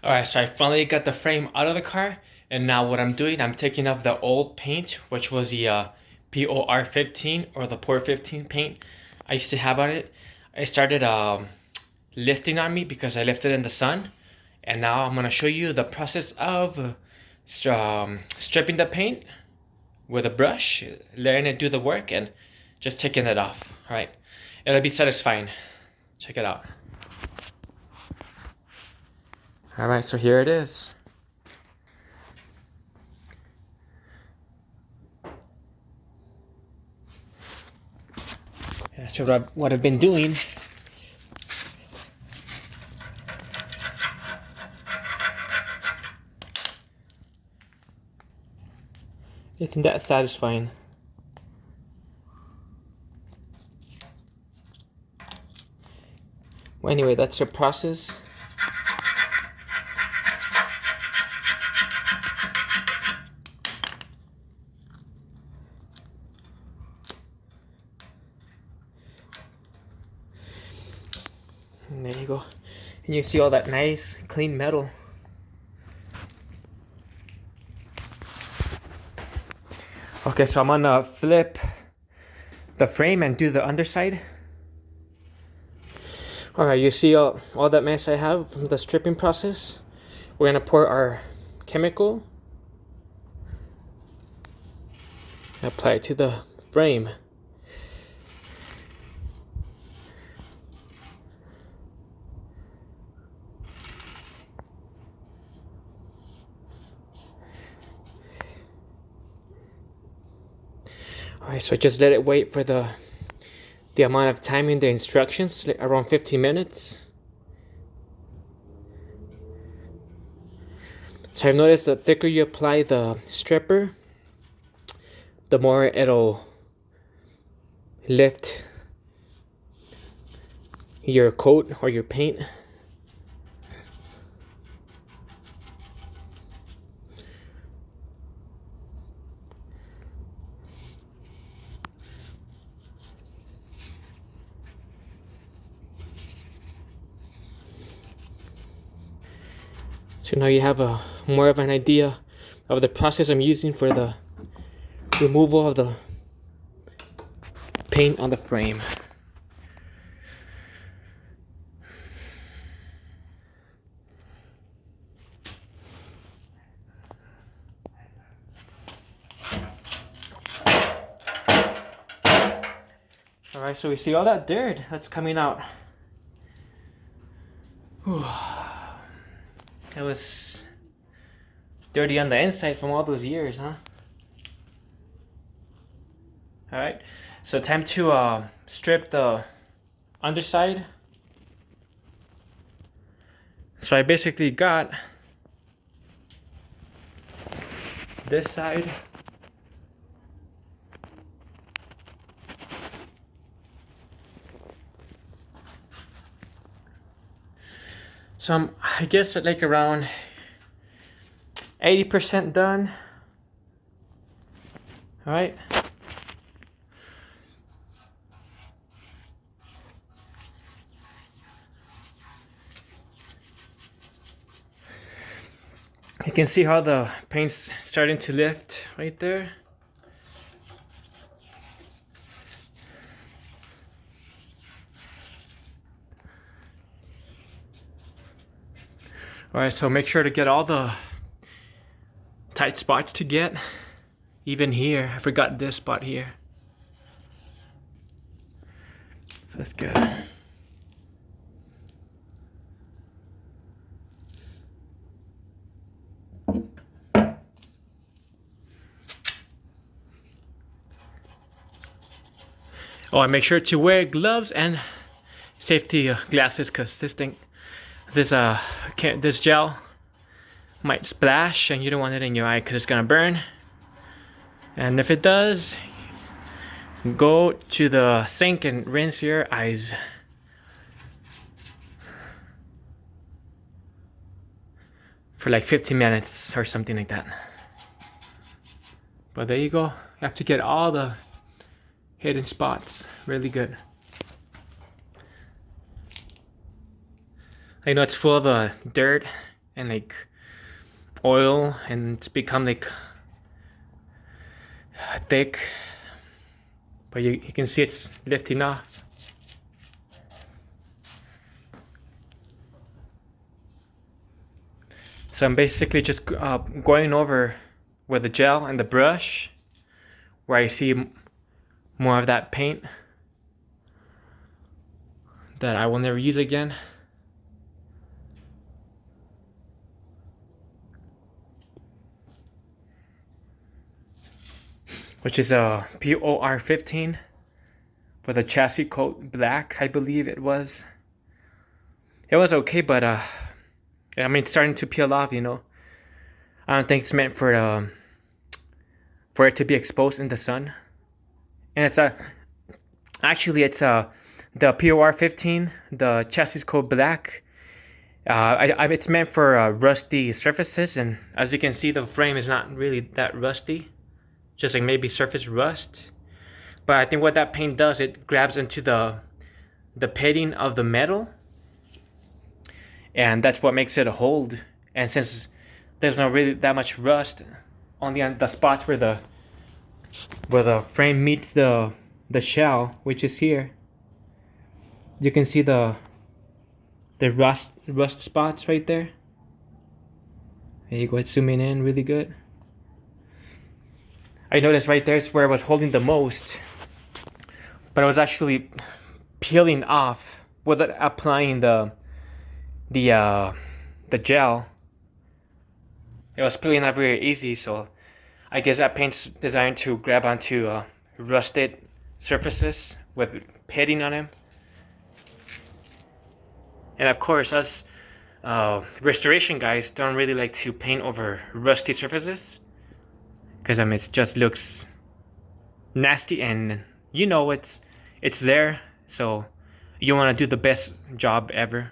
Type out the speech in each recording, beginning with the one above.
Alright, so I finally got the frame out of the car, and now what I'm doing, I'm taking off the old paint, which was the POR 15 or the POR 15 paint I used to have on it. I started lifting on me because I left it in the sun, and now I'm gonna show you the process of stripping the paint with a brush, letting it do the work, and just taking it off. Alright, it'll be satisfying. Check it out. Alright, so here it is. Yeah, so what I've been doing isn't that satisfying. Well, anyway, that's the process. And there you go. And you see all that nice, clean metal. Okay, so I'm gonna flip the frame and do the underside. Alright, you see all that mess I have from the stripping process? We're gonna pour our chemical. Apply it to the frame. Alright, so just let it wait for the amount of time in the instructions, like around 15 minutes. So I've noticed the thicker you apply the stripper, the more it'll lift your coat or your paint. So now you have a more of an idea of the process I'm using for the removal of the paint on the frame. Alright, so we see all that dirt that's coming out. Whew. It was dirty on the inside from all those years, huh? Alright, so time to strip the underside. So I basically got this side. So I guess like around 80% done. All right. You can see how the paint's starting to lift right there. All right, so make sure to get all the tight spots to get. Even here, I forgot this spot here. So that's good. Oh, and make sure to wear gloves and safety glasses, because this gel might splash and you don't want it in your eye because it's gonna burn. And if it does, go to the sink and rinse your eyes. For like 15 minutes or something like that. But there you go. You have to get all the hidden spots really good. I know it's full of dirt and like oil, and it's become like thick, but you can see it's lifting off. So I'm basically just going over with the gel and the brush where I see more of that paint that I will never use again. Which is a POR 15 for the chassis coat black, I believe it was. It was okay, but I mean, it's starting to peel off, you know. I don't think it's meant for it to be exposed in the sun. And it's actually it's the POR 15, the chassis coat black. It's meant for rusty surfaces, and as you can see, the frame is not really that rusty, just like maybe surface rust. But I think what that paint does, it grabs into the pitting of the metal, and that's what makes it hold. And since there's not really that much rust, only on the spots where the frame meets the shell, which is here, you can see the rust spots right there. There you go, it's zooming in really good. I noticed right there, it's where I was holding the most, but I was actually peeling off without applying the gel. It was peeling off very easy, so I guess that paint's designed to grab onto rusted surfaces with pitting on them. And of course, us restoration guys don't really like to paint over rusty surfaces, because I mean, it just looks nasty, and you know it's there, so you want to do the best job ever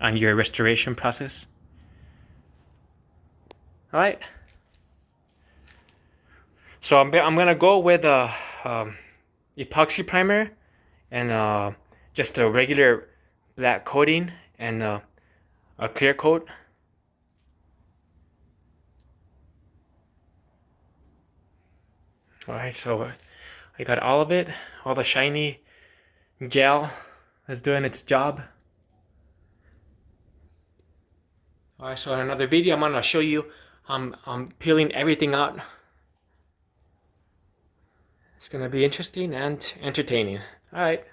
on your restoration process. All right. So I'm gonna go with a epoxy primer and just a regular black coating and a clear coat. All right, so I got all of it. All the shiny gel is doing its job. All right, so in another video, I'm gonna show you I'm peeling everything out. It's gonna be interesting and entertaining. All right.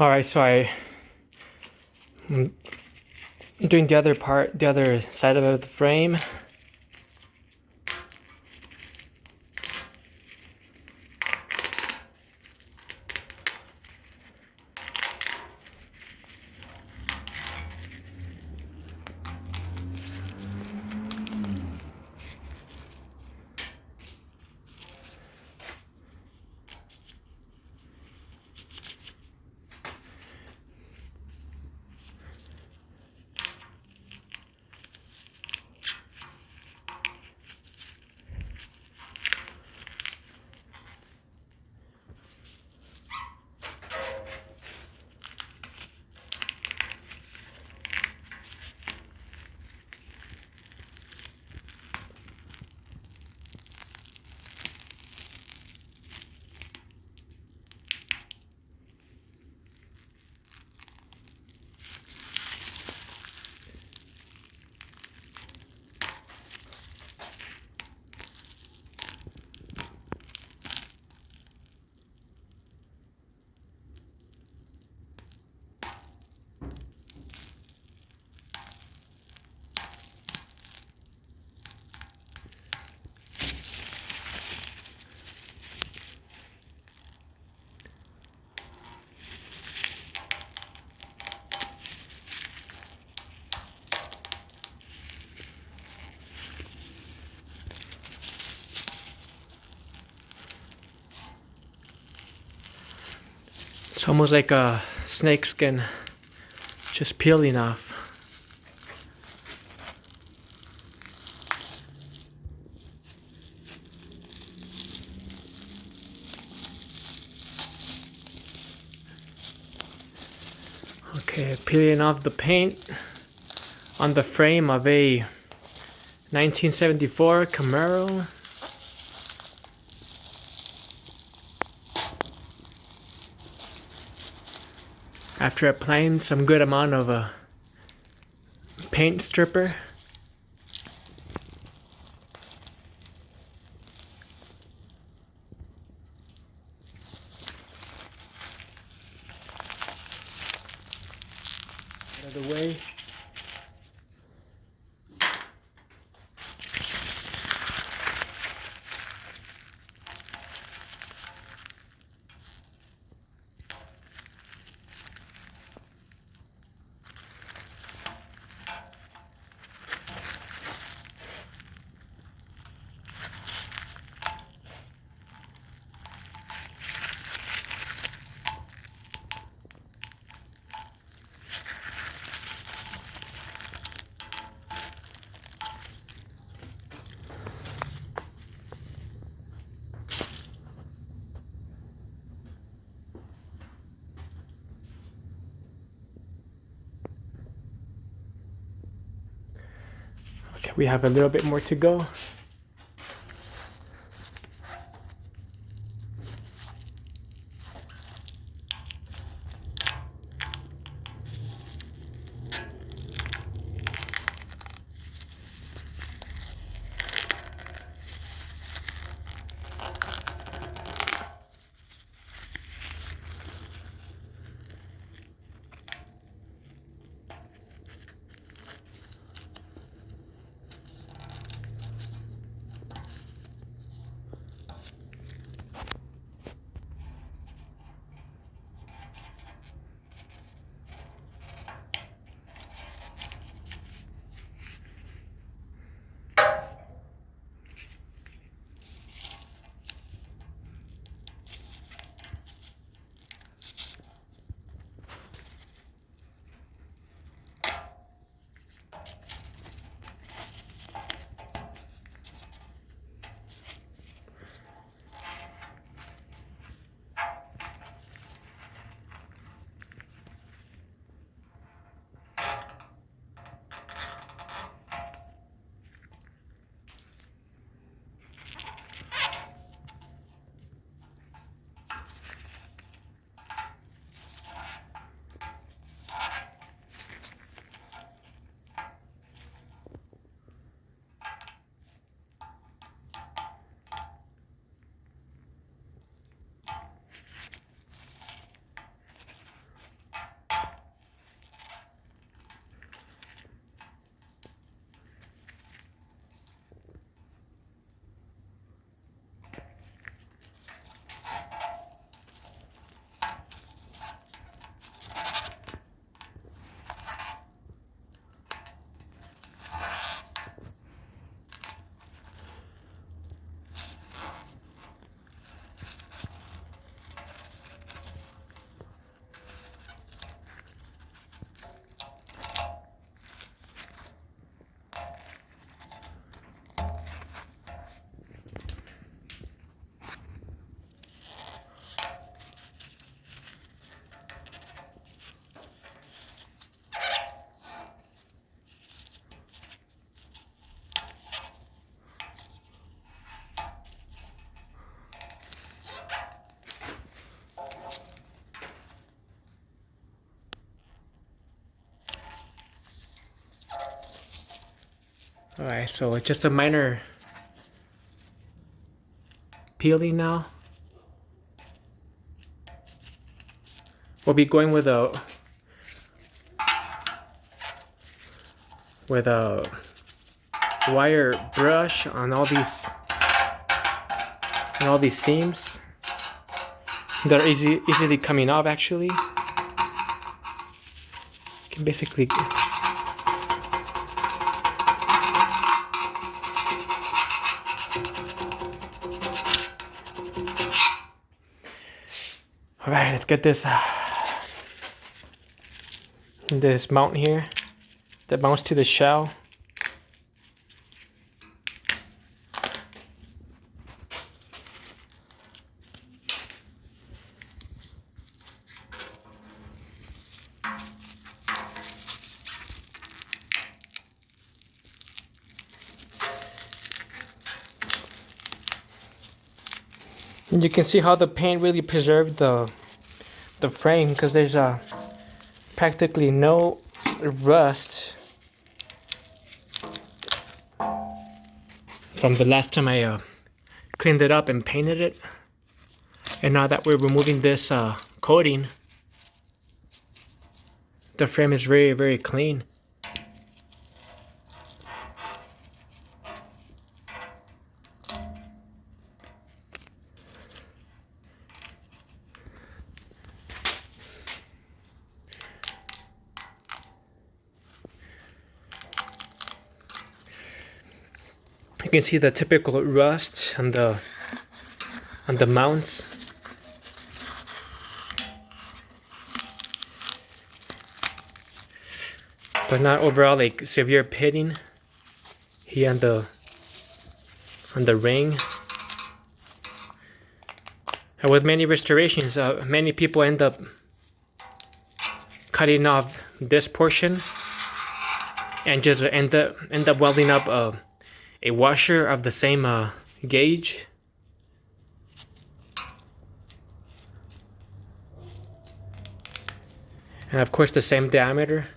Alright, so I'm doing the other part, the other side of the frame. It's almost like a snake skin just peeling off. Okay, peeling off the paint on the frame of a 1974 Camaro. After applying some good amount of a paint stripper. Out of the way. Okay, we have a little bit more to go. Alright, so it's just a minor peeling now. We'll be going with a wire brush on all these seams that are easily coming off. Actually, you can basically all right, let's get this mount here that mounts to the shell. And you can see how the paint really preserved the frame, because there's practically no rust from the last time I cleaned it up and painted it. And now that we're removing this coating, the frame is very, very clean. You can see the typical rust on the mounts. But not overall like severe pitting here on the ring. And with many restorations, many people end up cutting off this portion and just end up welding up a washer of the same gauge. And of course the same diameter.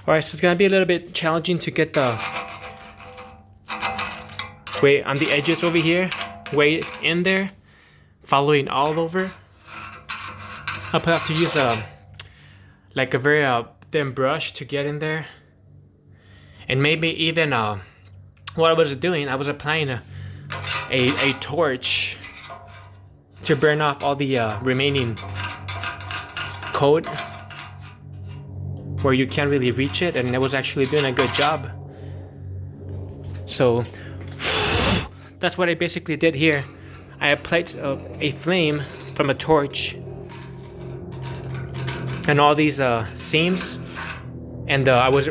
Alright, so it's gonna be a little bit challenging to get the weight on the edges over here, weight in there, following all over. I'll have to use like a very thin brush to get in there. And maybe even what I was doing, I was applying a torch to burn off all the remaining coat where you can't really reach it, and it was actually doing a good job. So that's what I basically did here. I applied a flame from a torch and all these seams, and I was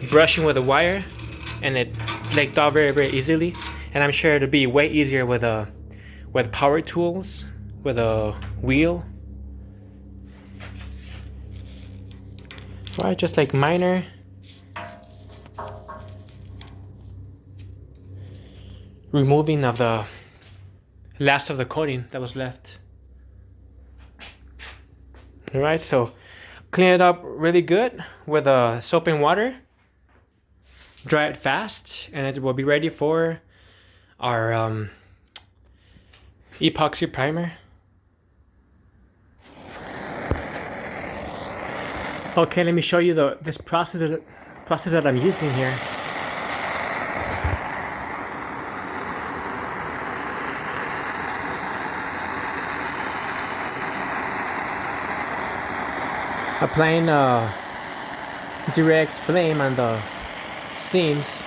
brushing with a wire, and it flaked off very, very easily. And I'm sure it'll be way easier with power tools, with a wheel. Alright, just like minor. Removing of the last of the coating that was left. Alright, so clean it up really good with soap and water. Dry it fast, and it will be ready for our epoxy primer. Okay, let me show you this process that I'm using here. Applying direct flame on the seams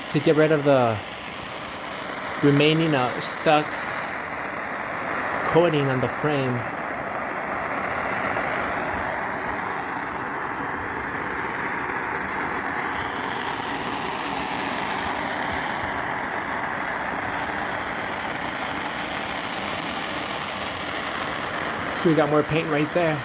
to get rid of the remaining stuck coating on the frame. So we got more paint right there.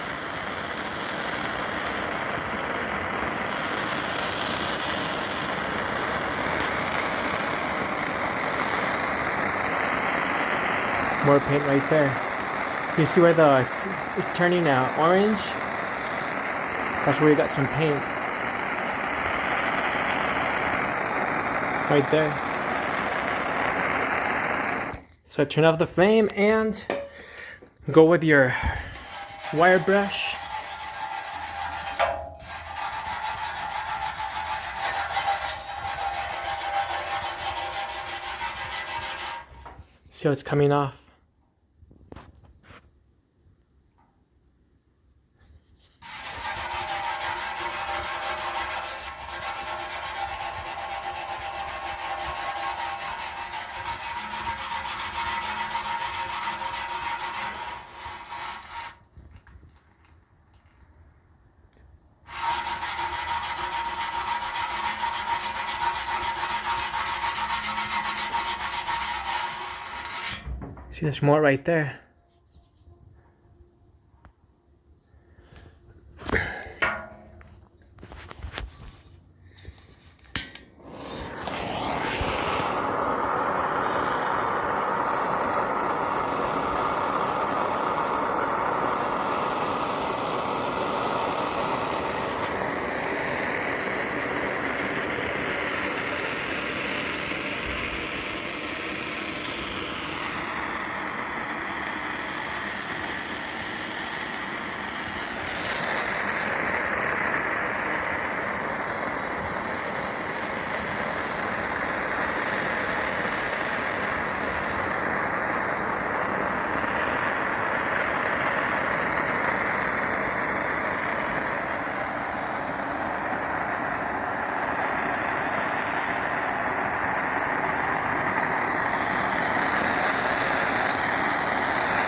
More paint right there. You see where it's turning orange? That's where we got some paint. right there. So turn off the flame and go with your wire brush. See how it's coming off. See, there's more right there.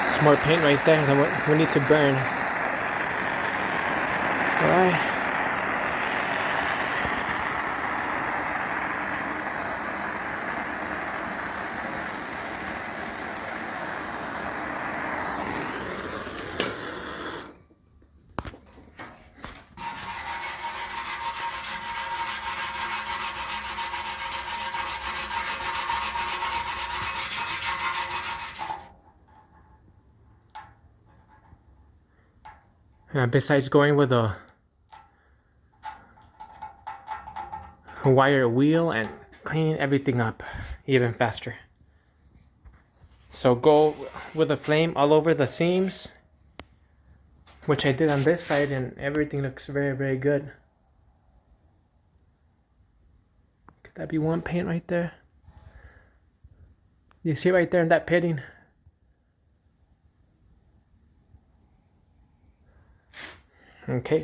Some more paint right there that we need to burn. Alright. Besides going with a wire wheel and cleaning everything up even faster. So go with a flame all over the seams, which I did on this side, and everything looks very, very good. Could that be one paint right there? You see right there in that pitting? Okay,